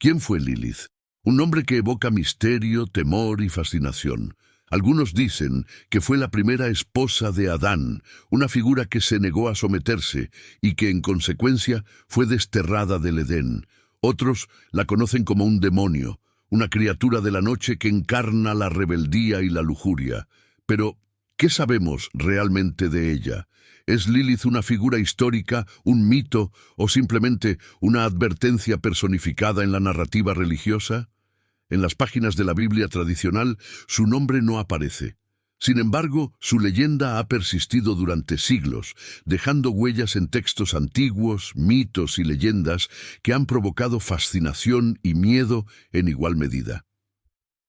¿Quién fue Lilith? Un nombre que evoca misterio, temor y fascinación. Algunos dicen que fue la primera esposa de Adán, una figura que se negó a someterse y que en consecuencia fue desterrada del Edén. Otros la conocen como un demonio, una criatura de la noche que encarna la rebeldía y la lujuria. Pero, ¿qué sabemos realmente de ella? ¿Es Lilith una figura histórica, un mito o simplemente una advertencia personificada en la narrativa religiosa? En las páginas de la Biblia tradicional, su nombre no aparece. Sin embargo, su leyenda ha persistido durante siglos, dejando huellas en textos antiguos, mitos y leyendas que han provocado fascinación y miedo en igual medida.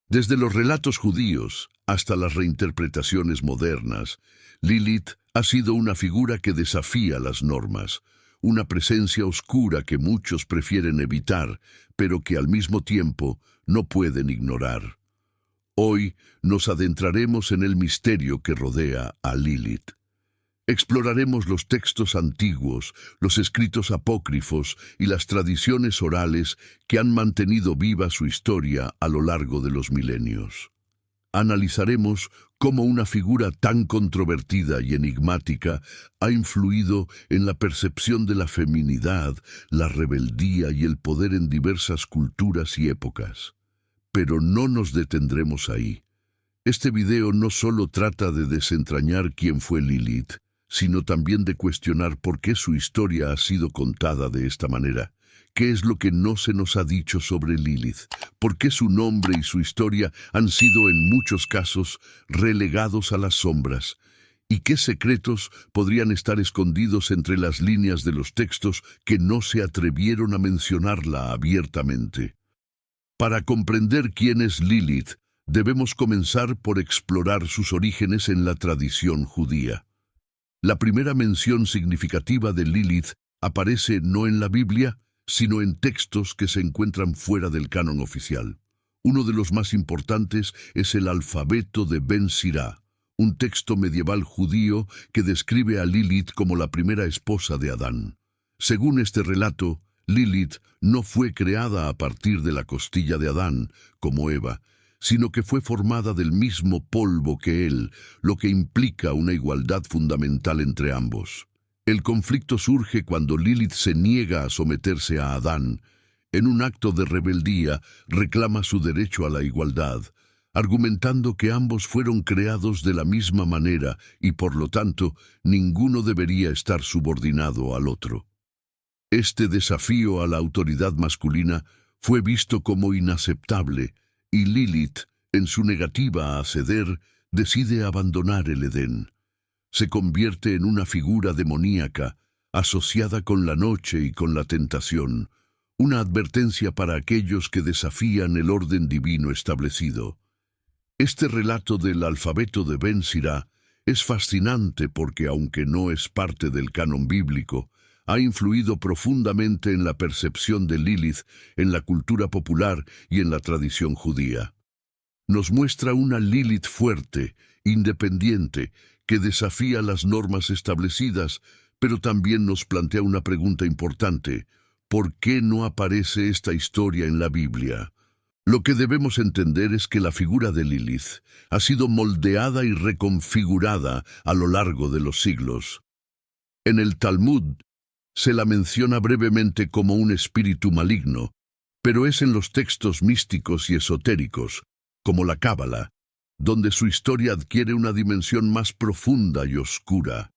Desde los relatos judíos hasta las reinterpretaciones modernas, Lilith ha sido una figura que desafía las normas, una presencia oscura que muchos prefieren evitar, pero que al mismo tiempo no pueden ignorar. Hoy nos adentraremos en el misterio que rodea a Lilith. Exploraremos los textos antiguos, los escritos apócrifos y las tradiciones orales que han mantenido viva su historia a lo largo de los milenios. Analizaremos cómo una figura tan controvertida y enigmática ha influido en la percepción de la feminidad, la rebeldía y el poder en diversas culturas y épocas. Pero no nos detendremos ahí. Este video no solo trata de desentrañar quién fue Lilith, sino también de cuestionar por qué su historia ha sido contada de esta manera. ¿Qué es lo que no se nos ha dicho sobre Lilith? ¿Por qué su nombre y su historia han sido en muchos casos relegados a las sombras? ¿Y qué secretos podrían estar escondidos entre las líneas de los textos que no se atrevieron a mencionarla abiertamente? Para comprender quién es Lilith, debemos comenzar por explorar sus orígenes en la tradición judía. La primera mención significativa de Lilith aparece no en la Biblia, sino en textos que se encuentran fuera del canon oficial. Uno de los más importantes es el Alfabeto de Ben Sira, un texto medieval judío que describe a Lilith como la primera esposa de Adán. Según este relato, Lilith no fue creada a partir de la costilla de Adán, como Eva, sino que fue formada del mismo polvo que él, lo que implica una igualdad fundamental entre ambos. El conflicto surge cuando Lilith se niega a someterse a Adán. En un acto de rebeldía, reclama su derecho a la igualdad, argumentando que ambos fueron creados de la misma manera y, por lo tanto, ninguno debería estar subordinado al otro. Este desafío a la autoridad masculina fue visto como inaceptable, y Lilith, en su negativa a ceder, decide abandonar el Edén. Se convierte en una figura demoníaca, asociada con la noche y con la tentación, una advertencia para aquellos que desafían el orden divino establecido. Este relato del Alfabeto de Ben Sira es fascinante porque, aunque no es parte del canon bíblico, ha influido profundamente en la percepción de Lilith en la cultura popular y en la tradición judía. Nos muestra una Lilith fuerte, independiente, que desafía las normas establecidas, pero también nos plantea una pregunta importante: ¿por qué no aparece esta historia en la Biblia? Lo que debemos entender es que la figura de Lilith ha sido moldeada y reconfigurada a lo largo de los siglos. En el Talmud se la menciona brevemente como un espíritu maligno, pero es en los textos místicos y esotéricos, como la Cábala, donde su historia adquiere una dimensión más profunda y oscura.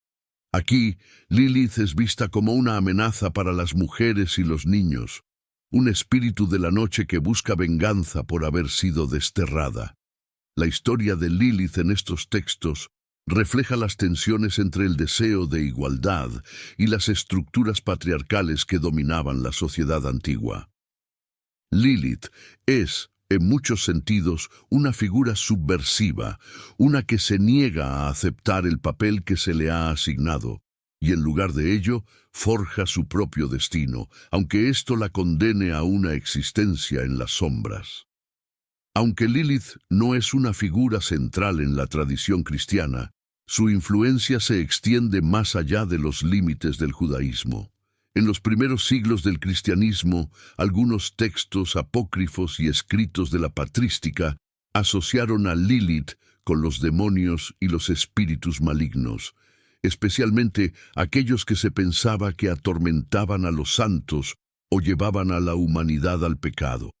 Aquí, Lilith es vista como una amenaza para las mujeres y los niños, un espíritu de la noche que busca venganza por haber sido desterrada. La historia de Lilith en estos textos refleja las tensiones entre el deseo de igualdad y las estructuras patriarcales que dominaban la sociedad antigua. Lilith es, en muchos sentidos, una figura subversiva, una que se niega a aceptar el papel que se le ha asignado, y en lugar de ello, forja su propio destino, aunque esto la condene a una existencia en las sombras. Aunque Lilith no es una figura central en la tradición cristiana, su influencia se extiende más allá de los límites del judaísmo. En los primeros siglos del cristianismo, algunos textos apócrifos y escritos de la patrística asociaron a Lilith con los demonios y los espíritus malignos, especialmente aquellos que se pensaba que atormentaban a los santos o llevaban a la humanidad al pecado.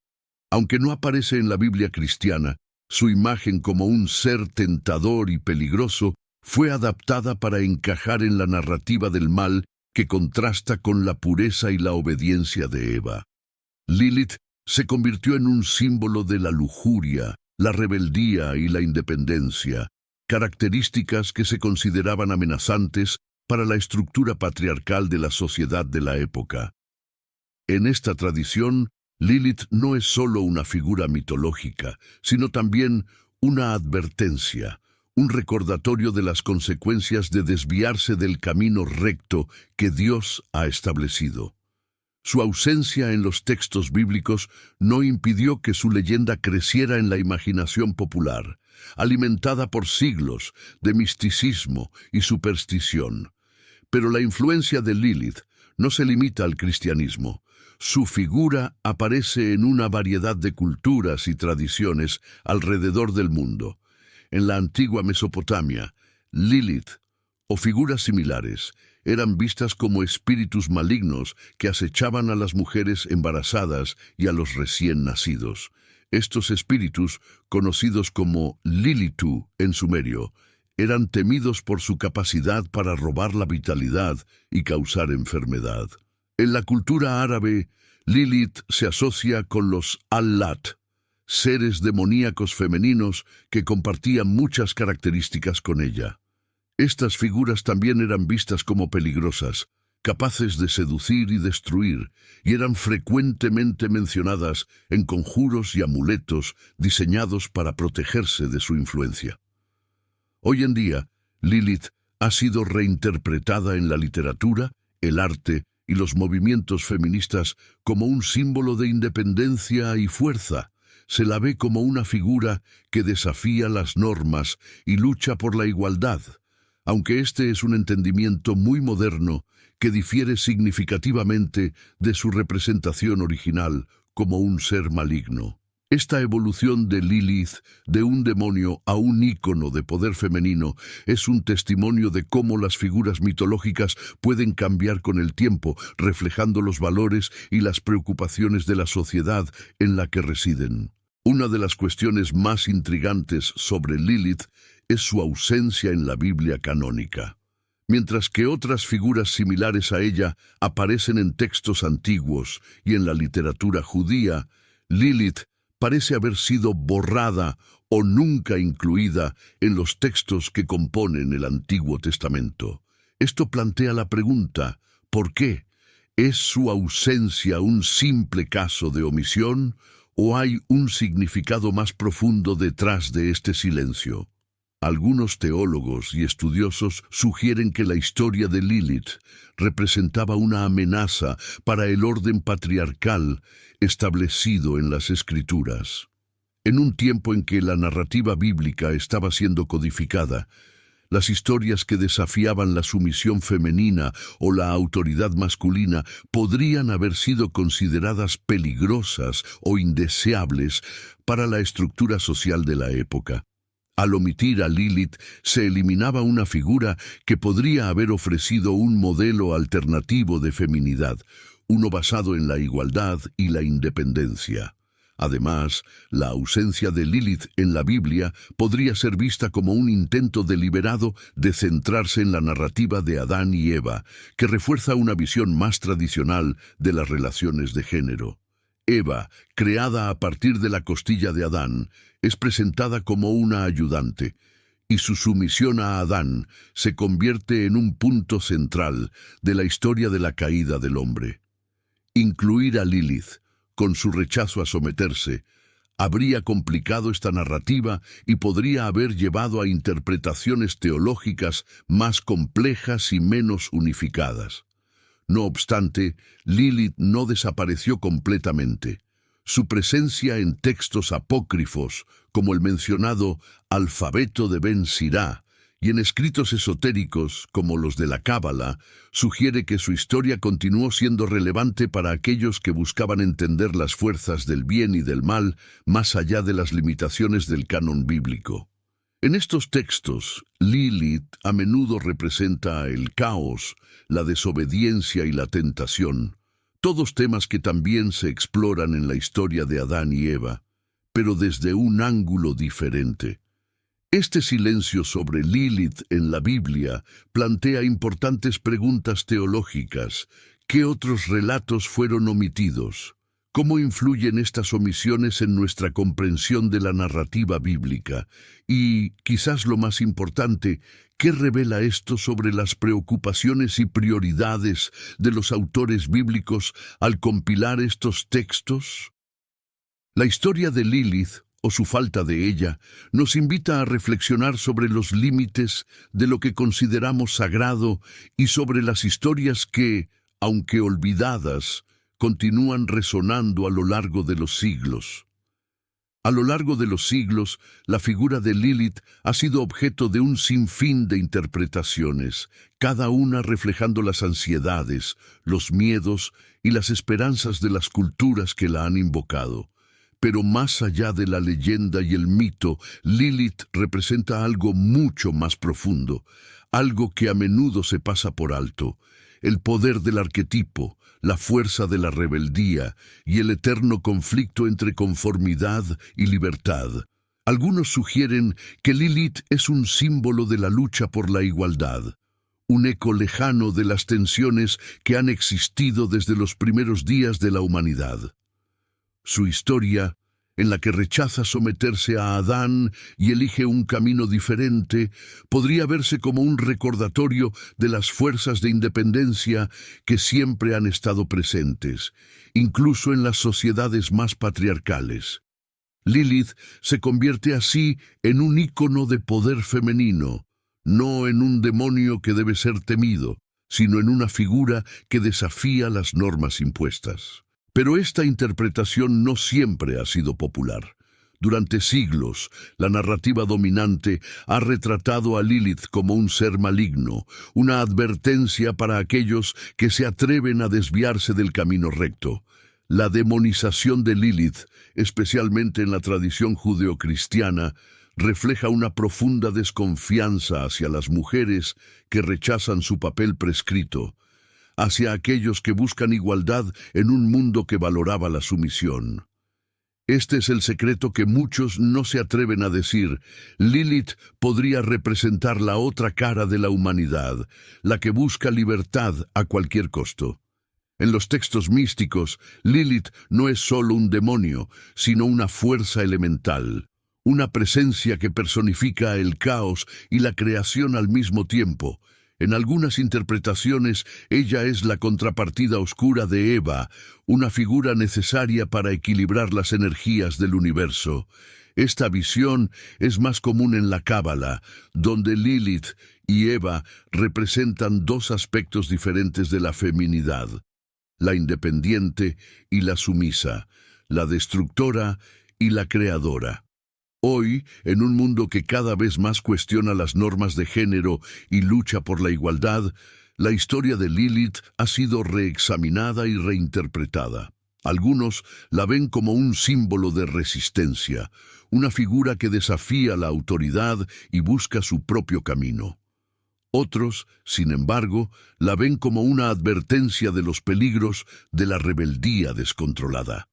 Aunque no aparece en la Biblia cristiana, su imagen como un ser tentador y peligroso fue adaptada para encajar en la narrativa del mal que contrasta con la pureza y la obediencia de Eva. Lilith se convirtió en un símbolo de la lujuria, la rebeldía y la independencia, características que se consideraban amenazantes para la estructura patriarcal de la sociedad de la época. En esta tradición, Lilith no es solo una figura mitológica, sino también una advertencia, un recordatorio de las consecuencias de desviarse del camino recto que Dios ha establecido. Su ausencia en los textos bíblicos no impidió que su leyenda creciera en la imaginación popular, alimentada por siglos de misticismo y superstición. Pero la influencia de Lilith no se limita al cristianismo. Su figura aparece en una variedad de culturas y tradiciones alrededor del mundo. En la antigua Mesopotamia, Lilith, o figuras similares, eran vistas como espíritus malignos que acechaban a las mujeres embarazadas y a los recién nacidos. Estos espíritus, conocidos como Lilitu en sumerio, eran temidos por su capacidad para robar la vitalidad y causar enfermedad. En la cultura árabe, Lilith se asocia con los Allat, seres demoníacos femeninos que compartían muchas características con ella. Estas figuras también eran vistas como peligrosas, capaces de seducir y destruir, y eran frecuentemente mencionadas en conjuros y amuletos diseñados para protegerse de su influencia. Hoy en día, Lilith ha sido reinterpretada en la literatura, el arte y los movimientos feministas como un símbolo de independencia y fuerza. Se la ve como una figura que desafía las normas y lucha por la igualdad, aunque este es un entendimiento muy moderno que difiere significativamente de su representación original como un ser maligno. Esta evolución de Lilith, de un demonio a un ícono de poder femenino, es un testimonio de cómo las figuras mitológicas pueden cambiar con el tiempo, reflejando los valores y las preocupaciones de la sociedad en la que residen. Una de las cuestiones más intrigantes sobre Lilith es su ausencia en la Biblia canónica. Mientras que otras figuras similares a ella aparecen en textos antiguos y en la literatura judía, Lilith parece haber sido borrada o nunca incluida en los textos que componen el Antiguo Testamento. Esto plantea la pregunta, ¿por qué? ¿Es su ausencia un simple caso de omisión o hay un significado más profundo detrás de este silencio? Algunos teólogos y estudiosos sugieren que la historia de Lilith representaba una amenaza para el orden patriarcal establecido en las Escrituras. En un tiempo en que la narrativa bíblica estaba siendo codificada, las historias que desafiaban la sumisión femenina o la autoridad masculina podrían haber sido consideradas peligrosas o indeseables para la estructura social de la época. Al omitir a Lilith, se eliminaba una figura que podría haber ofrecido un modelo alternativo de feminidad, uno basado en la igualdad y la independencia. Además, la ausencia de Lilith en la Biblia podría ser vista como un intento deliberado de centrarse en la narrativa de Adán y Eva, que refuerza una visión más tradicional de las relaciones de género. Eva, creada a partir de la costilla de Adán, es presentada como una ayudante, y su sumisión a Adán se convierte en un punto central de la historia de la caída del hombre. Incluir a Lilith, con su rechazo a someterse, habría complicado esta narrativa y podría haber llevado a interpretaciones teológicas más complejas y menos unificadas. No obstante, Lilith no desapareció completamente. Su presencia en textos apócrifos, como el mencionado Alfabeto de Ben Sirá y en escritos esotéricos, como los de la Cábala, sugiere que su historia continuó siendo relevante para aquellos que buscaban entender las fuerzas del bien y del mal más allá de las limitaciones del canon bíblico. En estos textos, Lilith a menudo representa el caos, la desobediencia y la tentación, todos temas que también se exploran en la historia de Adán y Eva, pero desde un ángulo diferente. Este silencio sobre Lilith en la Biblia plantea importantes preguntas teológicas. ¿Qué otros relatos fueron omitidos? ¿Cómo influyen estas omisiones en nuestra comprensión de la narrativa bíblica? Y, quizás lo más importante, ¿qué revela esto sobre las preocupaciones y prioridades de los autores bíblicos al compilar estos textos? La historia de Lilith, o su falta de ella, nos invita a reflexionar sobre los límites de lo que consideramos sagrado y sobre las historias que, aunque olvidadas, continúan resonando a lo largo de los siglos. A lo largo de los siglos, la figura de Lilith ha sido objeto de un sinfín de interpretaciones, cada una reflejando las ansiedades, los miedos y las esperanzas de las culturas que la han invocado. Pero más allá de la leyenda y el mito, Lilith representa algo mucho más profundo, algo que a menudo se pasa por alto: el poder del arquetipo, la fuerza de la rebeldía y el eterno conflicto entre conformidad y libertad. Algunos sugieren que Lilith es un símbolo de la lucha por la igualdad, un eco lejano de las tensiones que han existido desde los primeros días de la humanidad. Su historia, en la que rechaza someterse a Adán y elige un camino diferente, podría verse como un recordatorio de las fuerzas de independencia que siempre han estado presentes, incluso en las sociedades más patriarcales. Lilith se convierte así en un ícono de poder femenino, no en un demonio que debe ser temido, sino en una figura que desafía las normas impuestas. Pero esta interpretación no siempre ha sido popular. Durante siglos, la narrativa dominante ha retratado a Lilith como un ser maligno, una advertencia para aquellos que se atreven a desviarse del camino recto. La demonización de Lilith, especialmente en la tradición judeocristiana, refleja una profunda desconfianza hacia las mujeres que rechazan su papel prescrito, hacia aquellos que buscan igualdad en un mundo que valoraba la sumisión. Este es el secreto que muchos no se atreven a decir. Lilith podría representar la otra cara de la humanidad, la que busca libertad a cualquier costo. En los textos místicos, Lilith no es solo un demonio, sino una fuerza elemental, una presencia que personifica el caos y la creación al mismo tiempo. En algunas interpretaciones, ella es la contrapartida oscura de Eva, una figura necesaria para equilibrar las energías del universo. Esta visión es más común en la Cábala, donde Lilith y Eva representan dos aspectos diferentes de la feminidad: la independiente y la sumisa, la destructora y la creadora. Hoy, en un mundo que cada vez más cuestiona las normas de género y lucha por la igualdad, la historia de Lilith ha sido reexaminada y reinterpretada. Algunos la ven como un símbolo de resistencia, una figura que desafía la autoridad y busca su propio camino. Otros, sin embargo, la ven como una advertencia de los peligros de la rebeldía descontrolada.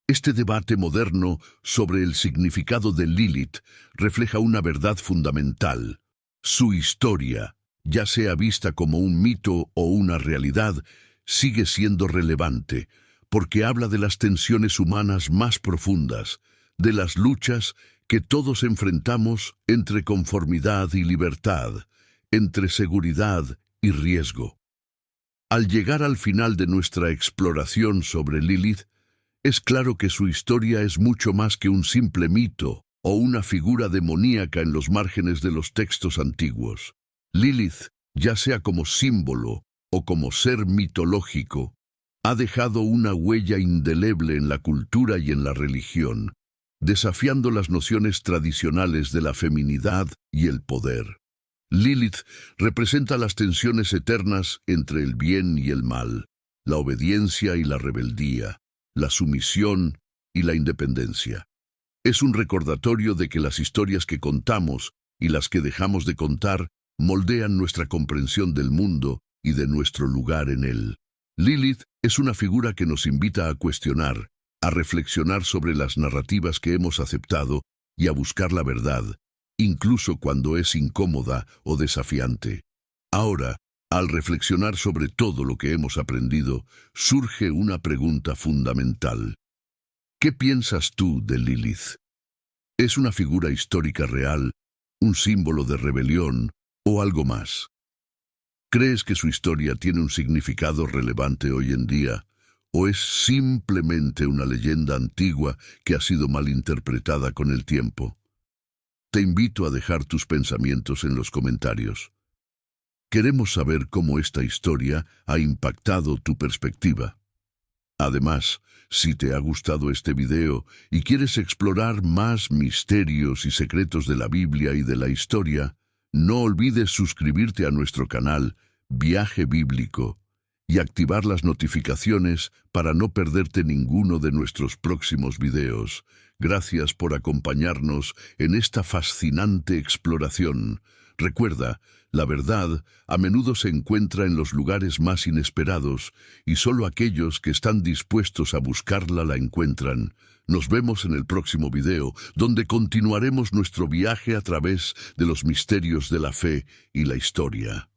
Este debate moderno sobre el significado de Lilith refleja una verdad fundamental. Su historia, ya sea vista como un mito o una realidad, sigue siendo relevante, porque habla de las tensiones humanas más profundas, de las luchas que todos enfrentamos entre conformidad y libertad, entre seguridad y riesgo. Al llegar al final de nuestra exploración sobre Lilith, es claro que su historia es mucho más que un simple mito o una figura demoníaca en los márgenes de los textos antiguos. Lilith, ya sea como símbolo o como ser mitológico, ha dejado una huella indeleble en la cultura y en la religión. desafiando las nociones tradicionales de la feminidad y el poder. Lilith representa las tensiones eternas entre el bien y el mal, la obediencia y la rebeldía, la sumisión y la independencia. Es un recordatorio de que las historias que contamos y las que dejamos de contar moldean nuestra comprensión del mundo y de nuestro lugar en él. Lilith es una figura que nos invita a cuestionar, a reflexionar sobre las narrativas que hemos aceptado y a buscar la verdad, incluso cuando es incómoda o desafiante. Ahora, al reflexionar sobre todo lo que hemos aprendido, surge una pregunta fundamental. ¿Qué piensas tú de Lilith? ¿Es una figura histórica real, un símbolo de rebelión o algo más? ¿Crees que su historia tiene un significado relevante hoy en día? ¿O es simplemente una leyenda antigua que ha sido malinterpretada con el tiempo? Te invito a dejar tus pensamientos en los comentarios. Queremos saber cómo esta historia ha impactado tu perspectiva. Además, si te ha gustado este video y quieres explorar más misterios y secretos de la Biblia y de la historia, no olvides suscribirte a nuestro canal Viaje Bíblico y activar las notificaciones para no perderte ninguno de nuestros próximos videos. Gracias por acompañarnos en esta fascinante exploración. Recuerda, la verdad a menudo se encuentra en los lugares más inesperados y solo aquellos que están dispuestos a buscarla la encuentran. Nos vemos en el próximo video, donde continuaremos nuestro viaje a través de los misterios de la fe y la historia.